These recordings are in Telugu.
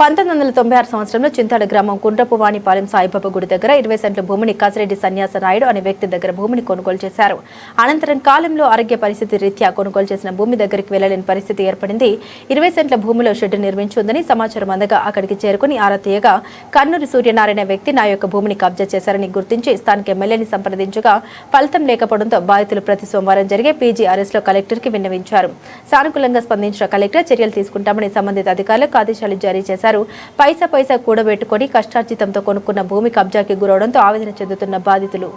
1996 సంవత్సరంలో చింతాడ గ్రామం కుండ్రపు వాణిపాలెం సాయిబాబా గుడి దగ్గర 20 సెంట్ల భూమిని కాసిరెడ్డి సన్యాస నాయుడు అనే వ్యక్తి దగ్గర భూమిని కొనుగోలు చేశారు. అనంతరం కాలంలో ఆరోగ్య పరిస్థితి రీత్యా కొనుగోలు చేసిన భూమి దగ్గరికి వెళ్లలేని పరిస్థితి ఏర్పడింది. 20 సెంట్ల భూమిలో షెడ్ నిర్మించుందని సమాచారం అందగా అక్కడికి చేరుకుని ఆరా తీయగా కన్నూరి సూర్యనారాయణ వ్యక్తి నా యొక్క భూమిని కబ్జా చేశారని గుర్తించి స్థానిక ఎమ్మెల్యేని సంప్రదించగా ఫలితం లేకపోవడంతో బాధితులు ప్రతి సోమవారం జరిగే పీజీఆర్ఎస్లో కలెక్టర్కి విన్నవించారు. సానుకూలంగా స్పందించిన కలెక్టర్ చర్యలు తీసుకుంటామని సంబంధిత అధికారులకు ఆదేశాలు జారీ చేశారు. పైసా కూడబెట్టుకొని కష్టార్జితంతో కొనుక్కున్న భూమి కబ్జాకి గురవడంతో ఆవేదన చెందుతున్న బాధితులు.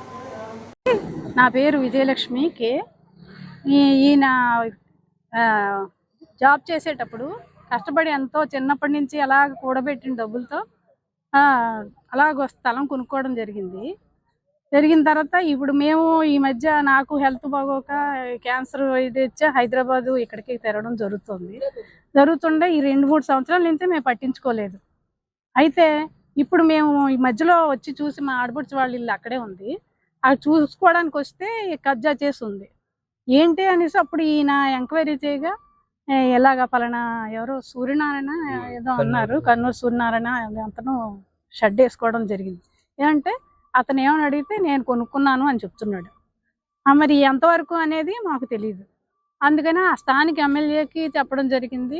నా పేరు విజయలక్ష్మి కే. ఈయన జాబ్ చేసేటప్పుడు కష్టపడి ఎంతో చిన్నప్పటి నుంచి అలా కూడబెట్టిన డబ్బులతో అలాగ స్థలం కొనుక్కోవడం జరిగిన తర్వాత ఇప్పుడు మేము ఈ మధ్య నాకు హెల్త్ బాగోక క్యాన్సర్ ఇది వచ్చి హైదరాబాదు ఇక్కడికి తిరగడం జరుగుతుండే ఈ 2-3 సంవత్సరాల నుంచి మేము పట్టించుకోలేదు. అయితే ఇప్పుడు మేము ఈ మధ్యలో వచ్చి చూసి మా ఆడపడుచు వాళ్ళ ఇల్లు అక్కడే ఉంది, అది చూసుకోవడానికి వస్తే కబ్జా చేసి ఉంది ఏంటి అనేసి అప్పుడు ఈయన ఎంక్వైరీ చేయగా ఎలాగా పలానా ఎవరో సూర్యనారాయణ ఏదో అన్నారు, కన్నూరు సూర్యనారాయణ అతను షెడ్ వేసుకోవడం జరిగింది. ఏంటంటే అతను ఏమని అడిగితే నేను కొనుక్కున్నాను అని చెప్తున్నాడు. మరి ఎంతవరకు అనేది మాకు తెలియదు. అందుకని ఆ స్థానిక ఎమ్మెల్యేకి చెప్పడం జరిగింది.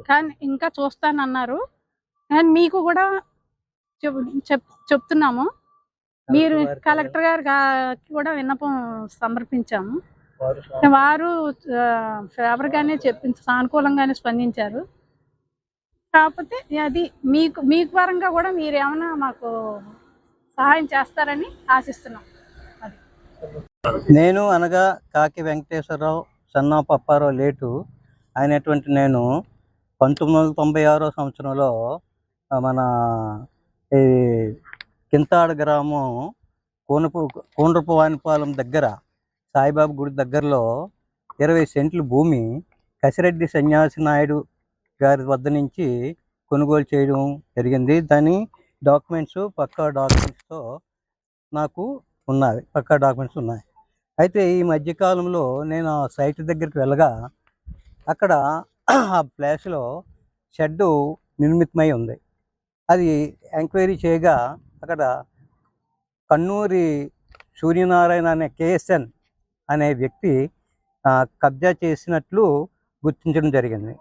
కానీ ఇంకా చూస్తానన్నారు. కానీ మీకు కూడా చెప్తున్నాము, మీరు కలెక్టర్ గారికి కూడా విన్నపం సమర్పించాము. వారు ఫేవర్గానే సానుకూలంగానే స్పందించారు. కాకపోతే అది మీకు పరంగా కూడా మీరు ఏమైనా మాకు సహాయం చేస్తారని ఆశిస్తున్నాం. నేను అనగా కాకి వెంకటేశ్వరరావు సన్నా పప్పారావు లేటు అయినటువంటి నేను 1996 సంవత్సరంలో మన ఈ కింతాడ గ్రామం కోండ్రపు వానిపాలెం దగ్గర సాయిబాబా గుడి దగ్గరలో 20 సెంట్ల భూమి కసిరెడ్డి సన్యాసి నాయుడు గారి వద్ద నుంచి కొనుగోలు చేయడం జరిగింది. దాని డాక్యుమెంట్స్ పక్కా డాక్యుమెంట్స్తో నాకు పక్కా డాక్యుమెంట్స్ ఉన్నాయి. అయితే ఈ మధ్యకాలంలో నేను ఆ సైట్ దగ్గరికి వెళ్ళగా అక్కడ ఆ ప్లేస్లో షెడ్డు నిర్మితమై ఉంది. అది ఎంక్వైరీ చేయగా అక్కడ కన్నూరి సూర్యనారాయణ అనే కేఎస్ఎన్ అనే వ్యక్తి కబ్జా చేసినట్లు గుర్తించడం జరిగింది.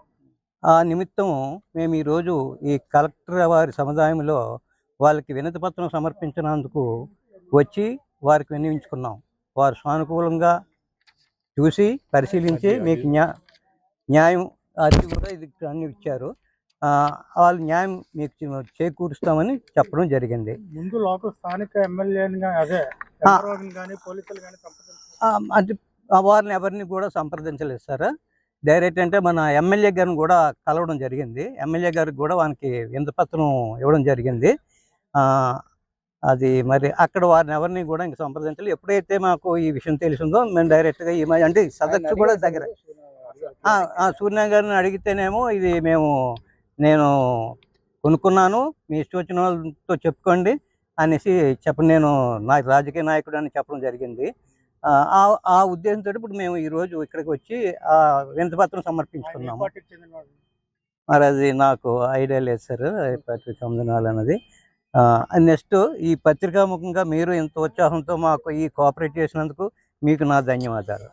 ఆ నిమిత్తం మేము ఈరోజు ఈ కలెక్టర్ వారి సముదాయంలో వాళ్ళకి వినతి పత్రం సమర్పించినందుకు వచ్చి వారికి విన్నవించుకున్నాం. వారు సానుకూలంగా చూసి పరిశీలించి మీకు న్యాయం అది కూడా ఇది అన్ని ఇచ్చారు. వాళ్ళు న్యాయం మీకు చేకూరుస్తామని చెప్పడం జరిగింది. ముందు లోకల్ స్థానిక ఎమ్మెల్యేని అదే పోలీసులు అది వారిని ఎవరిని కూడా సంప్రదించలేదు సార్. డైరెక్ట్ అంటే మన ఎమ్మెల్యే గారిని కూడా కలవడం జరిగింది. ఎమ్మెల్యే గారికి కూడా వానికి వినతి పత్రం ఇవ్వడం జరిగింది. అది మరి అక్కడ వారిని ఎవరిని కూడా ఇంక సంప్రదించాలి. ఎప్పుడైతే మాకు ఈ విషయం తెలిసిందో మేము డైరెక్ట్గా అంటే సదస్సు కూడా దగ్గర సూర్య గారిని అడిగితేనేమో ఇది నేను కొనుక్కున్నాను, మీ ఇష్టం వచ్చిన వాళ్ళతో చెప్పుకోండి అనేసి నేను రాజకీయ నాయకుడు అని చెప్పడం జరిగింది. ఆ ఉద్దేశంతో ఇప్పుడు మేము ఈరోజు ఇక్కడికి వచ్చి వినతి పత్రం సమర్పించుకున్నాము. మరి అది నాకు ఐడియా లేదు సార్, పత్రిక చెందినాలు అన్నది. నెక్స్ట్ ఈ పత్రికాముఖంగా మీరు ఇంత ఉత్సాహంతో మాకు ఈ కోఆపరేట్ చేసినందుకు మీకు నా ధన్యవాదాలు.